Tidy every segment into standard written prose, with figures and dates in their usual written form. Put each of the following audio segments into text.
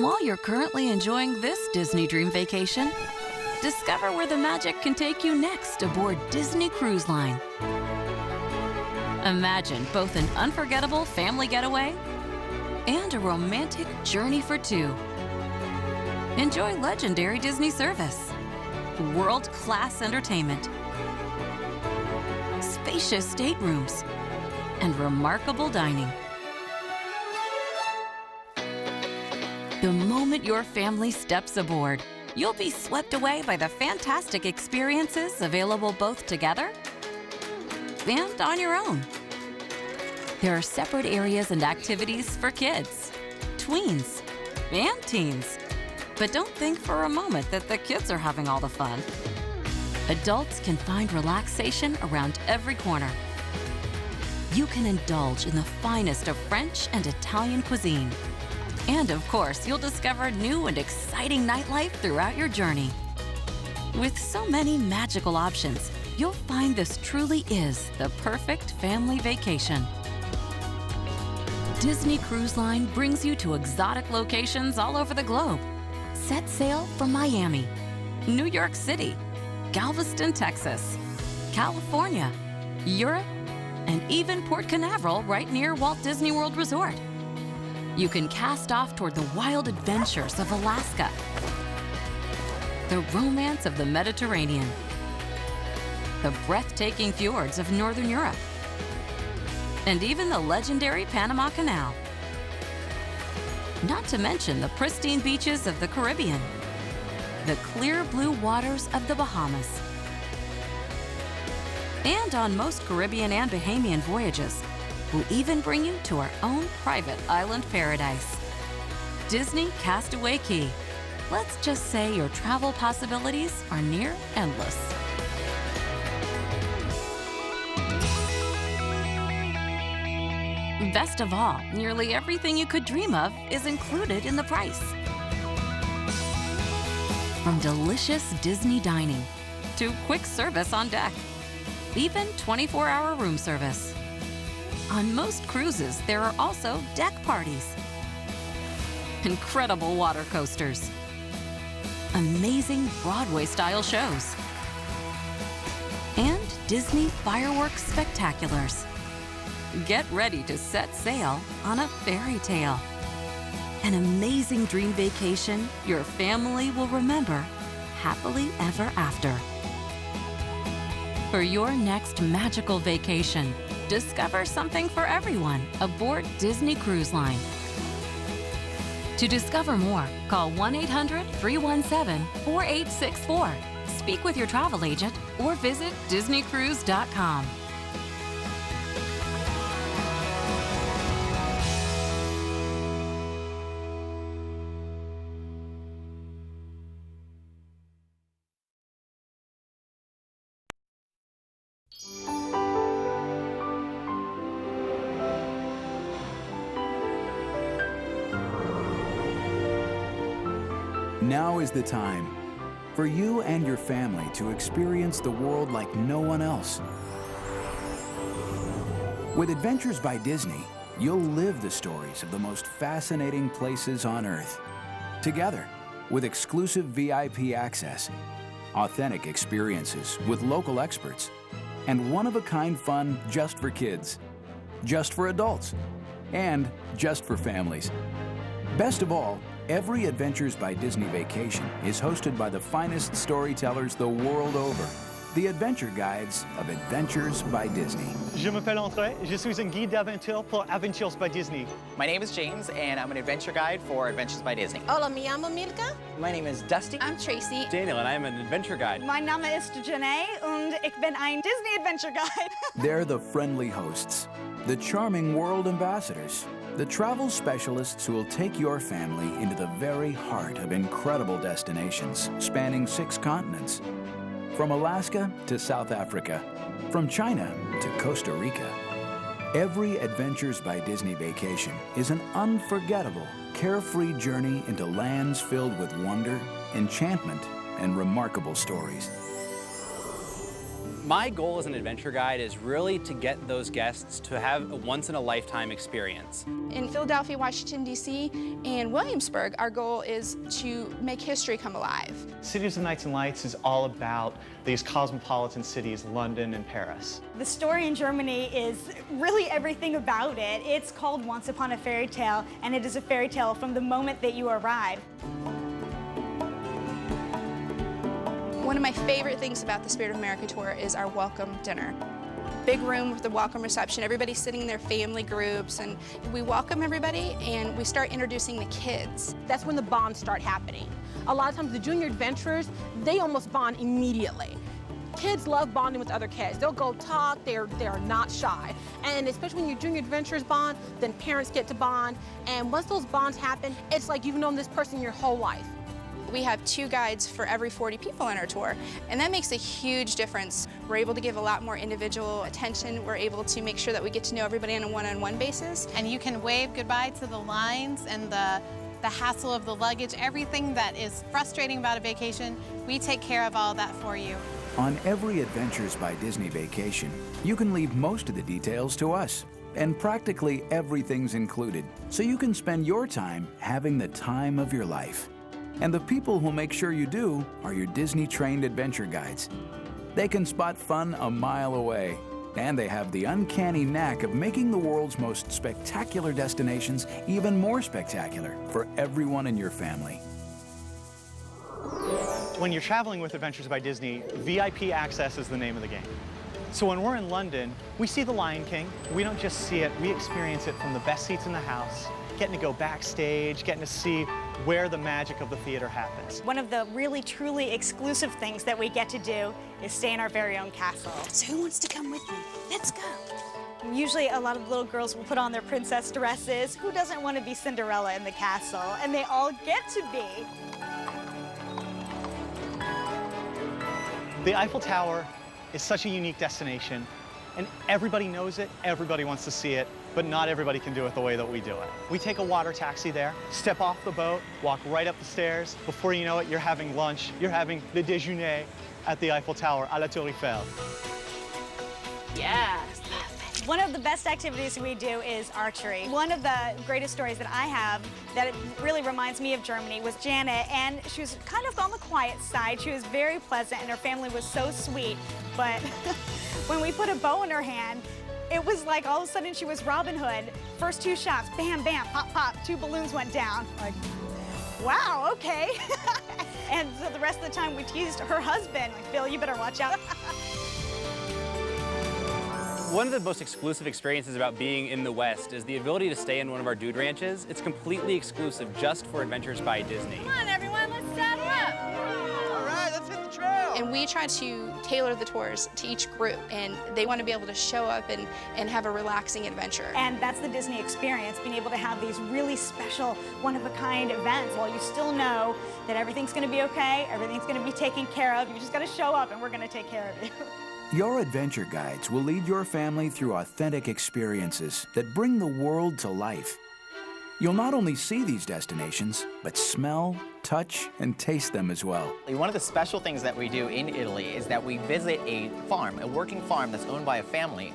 While you're currently enjoying this Disney Dream Vacation, discover where the magic can take you next aboard Disney Cruise Line. Imagine both an unforgettable family getaway and a romantic journey for two. Enjoy legendary Disney service, world-class entertainment, spacious staterooms, and remarkable dining. The moment your family steps aboard, you'll be swept away by the fantastic experiences available both together and on your own. There are separate areas and activities for kids, tweens, and teens. But don't think for a moment that the kids are having all the fun. Adults can find relaxation around every corner. You can indulge in the finest of French and Italian cuisine. And of course, you'll discover new and exciting nightlife throughout your journey. With so many magical options, you'll find this truly is the perfect family vacation. Disney Cruise Line brings you to exotic locations all over the globe. Set sail from Miami, New York City, Galveston, Texas, California, Europe, and even Port Canaveral right near Walt Disney World Resort. You can cast off toward the wild adventures of Alaska, the romance of the Mediterranean, the breathtaking fjords of Northern Europe, and even the legendary Panama Canal. Not to mention the pristine beaches of the Caribbean, the clear blue waters of the Bahamas. And on most Caribbean and Bahamian voyages, we'll even bring you to our own private island paradise, Disney Castaway Cay. Let's just say your travel possibilities are near endless. Best of all, nearly everything you could dream of is included in the price. From delicious Disney dining to quick service on deck, even 24-hour room service. On most cruises, there are also deck parties, incredible water coasters, amazing Broadway-style shows, and Disney fireworks spectaculars. Get ready to set sail on a fairy tale. An amazing dream vacation your family will remember happily ever after. For your next magical vacation, discover something for everyone aboard Disney Cruise Line. To discover more, call 1-800-317-4864. Speak with your travel agent or visit disneycruise.com. Now is the time for you and your family to experience the world like no one else. With Adventures by Disney, you'll live the stories of the most fascinating places on Earth. Together, with exclusive VIP access, authentic experiences with local experts, and one-of-a-kind fun just for kids, just for adults, and just for families. Best of all, every Adventures by Disney vacation is hosted by the finest storytellers the world over, the adventure guides of Adventures by Disney. Je m'appelle André, je suis un guide d'aventure pour Adventures by Disney. My name is James, and I'm an adventure guide for Adventures by Disney. Hola, me llamo Milka. My name is Dusty. I'm Tracy. Daniel, and I'm an adventure guide. Mein Name ist Janae und ich bin ein Disney Adventure Guide. They're the friendly hosts, the charming world ambassadors, the travel specialists who will take your family into the very heart of incredible destinations spanning 6 continents. From Alaska to South Africa, from China to Costa Rica. Every Adventures by Disney vacation is an unforgettable, carefree journey into lands filled with wonder, enchantment, and remarkable stories. My goal as an adventure guide is really to get those guests to have a once-in-a-lifetime experience. In Philadelphia, Washington, D.C., and Williamsburg, our goal is to make history come alive. Cities of Nights and Lights is all about these cosmopolitan cities, London and Paris. The story in Germany is really everything about it. It's called Once Upon a Fairy Tale, and it is a fairy tale from the moment that you arrive. One of my favorite things about the Spirit of America tour is our welcome dinner. Big room with the welcome reception, everybody's sitting in their family groups, and we welcome everybody and we start introducing the kids. That's when the bonds start happening. A lot of times the junior adventurers, they almost bond immediately. Kids love bonding with other kids. They'll go talk, they're not shy. And especially when your junior adventurers bond, then parents get to bond. And once those bonds happen, it's like you've known this person your whole life. We have 2 guides for every 40 people on our tour, and that makes a huge difference. We're able to give a lot more individual attention. We're able to make sure that we get to know everybody on a one-on-one basis. And you can wave goodbye to the lines and the hassle of the luggage, everything that is frustrating about a vacation. We take care of all that for you. On every Adventures by Disney vacation, you can leave most of the details to us. And practically everything's included, so you can spend your time having the time of your life. And the people who'll make sure you do are your Disney-trained adventure guides. They can spot fun a mile away, and they have the uncanny knack of making the world's most spectacular destinations even more spectacular for everyone in your family. When you're traveling with Adventures by Disney, VIP access is the name of the game. So when we're in London, we see the Lion King. We don't just see it, we experience it from the best seats in the house, getting to go backstage, getting to see where the magic of the theater happens. One of the really, truly exclusive things that we get to do is stay in our very own castle. So who wants to come with me? Let's go. Usually a lot of little girls will put on their princess dresses. Who doesn't want to be Cinderella in the castle? And they all get to be. The Eiffel Tower is such a unique destination, and everybody knows it, everybody wants to see it, but not everybody can do it the way that we do it. We take a water taxi there, step off the boat, walk right up the stairs. Before you know it, you're having lunch. You're having le déjeuner at the Eiffel Tower, à la Tour Eiffel. Yes. One of the best activities we do is archery. One of the greatest stories that I have that it really reminds me of Germany was Janet, and she was kind of on the quiet side. She was very pleasant, and her family was so sweet, but when we put a bow in her hand, it was like all of a sudden she was Robin Hood. First 2 shots, bam, bam, pop, pop, 2 balloons went down. Like, wow, okay. And so the rest of the time we teased her husband, like, Bill, you better watch out. One of the most exclusive experiences about being in the West is the ability to stay in one of our dude ranches. It's completely exclusive just for Adventures by Disney. Come on, everyone, let's saddle up. All right, let's hit the trail. And we try to tailor the tours to each group, and they want to be able to show up and have a relaxing adventure. And that's the Disney experience, being able to have these really special, one-of-a-kind events while you still know that everything's going to be okay, everything's going to be taken care of. You just got to show up and we're going to take care of you. Your adventure guides will lead your family through authentic experiences that bring the world to life. You'll not only see these destinations, but smell, touch, and taste them as well. One of the special things that we do in Italy is that we visit a farm, a working farm that's owned by a family.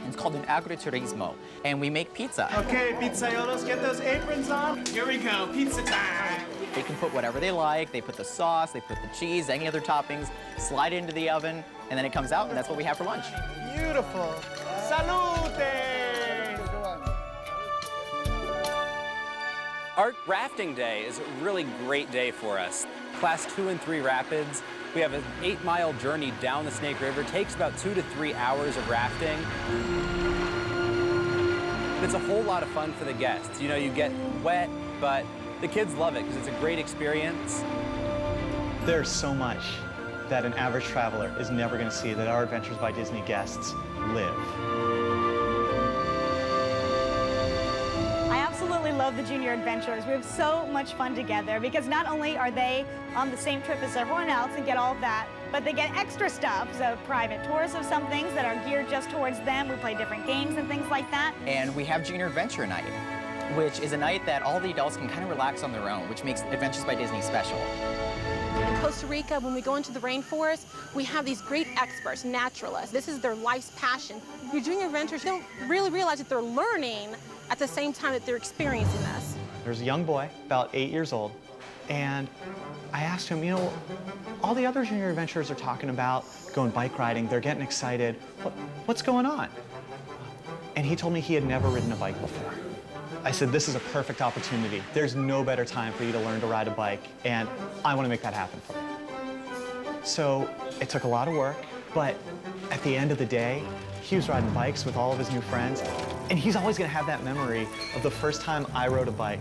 It's called an agriturismo, and we make pizza. Okay, pizzaiolos, get those aprons on. Here we go, pizza time. They can put whatever they like. They put the sauce, they put the cheese, any other toppings, slide it into the oven, and then it comes out, and that's what we have for lunch. Beautiful. Salute! Our rafting day is a really great day for us. Class 2 and 3 rapids. We have an 8-mile journey down the Snake River. It takes about 2 to 3 hours of rafting. It's a whole lot of fun for the guests. You know, you get wet, but the kids love it because it's a great experience. There's so much that an average traveler is never going to see that our Adventures by Disney guests live. I absolutely love the junior adventurers. We have so much fun together because not only are they on the same trip as everyone else and get all of that, but they get extra stuff. So private tours of some things that are geared just towards them. We play different games and things like that. And we have Junior Adventure Night, which is a night that all the adults can kind of relax on their own, which makes Adventures by Disney special. In Costa Rica, when we go into the rainforest, we have these great experts, naturalists. This is their life's passion. Your junior adventurers don't really realize that they're learning at the same time that they're experiencing this. There's a young boy, about 8 years old, and I asked him, you know, all the other junior adventurers are talking about going bike riding, they're getting excited. What's going on? And he told me he had never ridden a bike before. I said, this is a perfect opportunity. There's no better time for you to learn to ride a bike, and I want to make that happen for you. So it took a lot of work, but at the end of the day, he was riding bikes with all of his new friends, and he's always going to have that memory of the first time I rode a bike.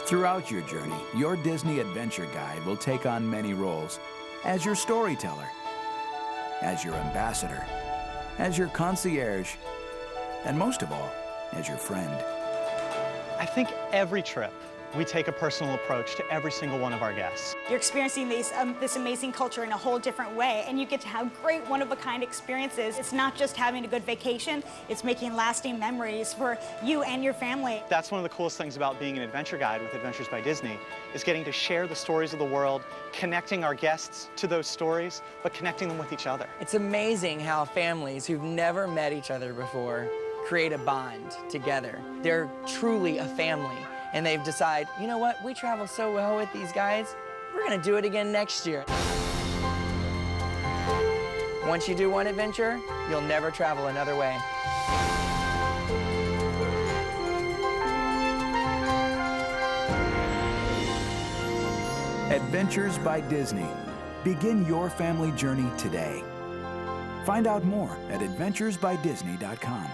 Throughout your journey, your Disney Adventure Guide will take on many roles: as your storyteller, as your ambassador, as your concierge, and most of all, as your friend. I think every trip, we take a personal approach to every single one of our guests. You're experiencing this amazing culture in a whole different way, and you get to have great one-of-a-kind experiences. It's not just having a good vacation, it's making lasting memories for you and your family. That's one of the coolest things about being an adventure guide with Adventures by Disney, is getting to share the stories of the world, connecting our guests to those stories, but connecting them with each other. It's amazing how families who've never met each other before create a bond together. They're truly a family. And they've decided, you know what, we travel so well with these guys, we're gonna do it again next year. Once you do one adventure, you'll never travel another way. Adventures by Disney. Begin your family journey today. Find out more at adventuresbydisney.com.